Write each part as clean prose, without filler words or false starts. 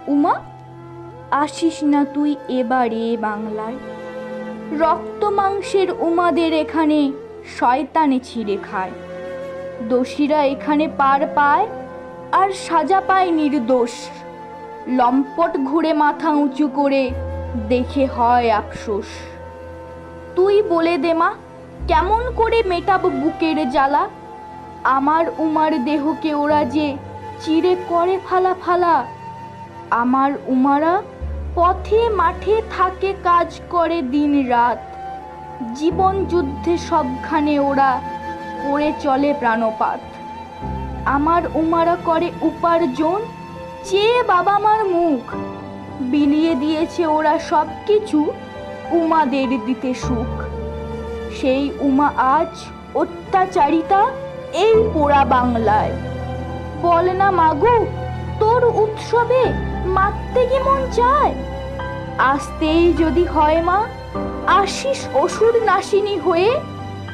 উমা, আসিস না তুই এবারে বাংলায়। রক্ত মাংসের উমাদের এখানে শয়তানে ছিঁড়ে খায়। দোষীরা এখানে পার পায় আর সাজা পায় নির্দোষ। লম্পট ঘুরে মাথা উঁচু করে দেখে হয় আফসোস। তুই বলে দে মা, কেমন করে মেটাবো বুকের জ্বালা? আমার উমার দেহকে ওরা যে চিরে করে ফালা ফালা। আমার উমারা পথে মাঠে থাকে, কাজ করে দিন রাত। জীবন যুদ্ধে সবখানে ওরা করে চলে প্রাণপাত। আমার উমারা করে উপার্জন, চেয়ে বাবা মার মুখ। বিলিয়ে দিয়েছে ওরা সব কিছু উমাদের দিতে সুখ। সেই উমা আজ অত্যাচারিতা এই পোড়া বাংলায়। বল না মাগো, তোর উৎসবে মারতে কি মন চায়? আসতেই যদি হয় মা, আসিস অসুর নাশিনী হয়ে,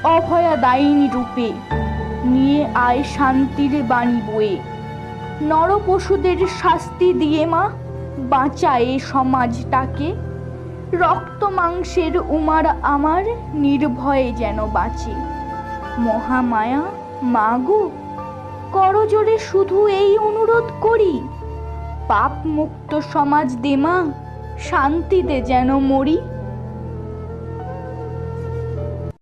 অভয়া দায়িনী রূপে। নিয়ে আয় শান্তির বাণী বয়ে। নর পশুদের শাস্তি দিয়ে মা, বাঁচায় সমাজটাকে। রক্ত মাংসের উমার আমার নির্ভয়ে যেন বাঁচে। মহামায়া মাগো, করজোরে শুধু এই অনুরোধ করি। পাপ মুক্ত সমাজ দে মা, শান্তিতে যেন মরি।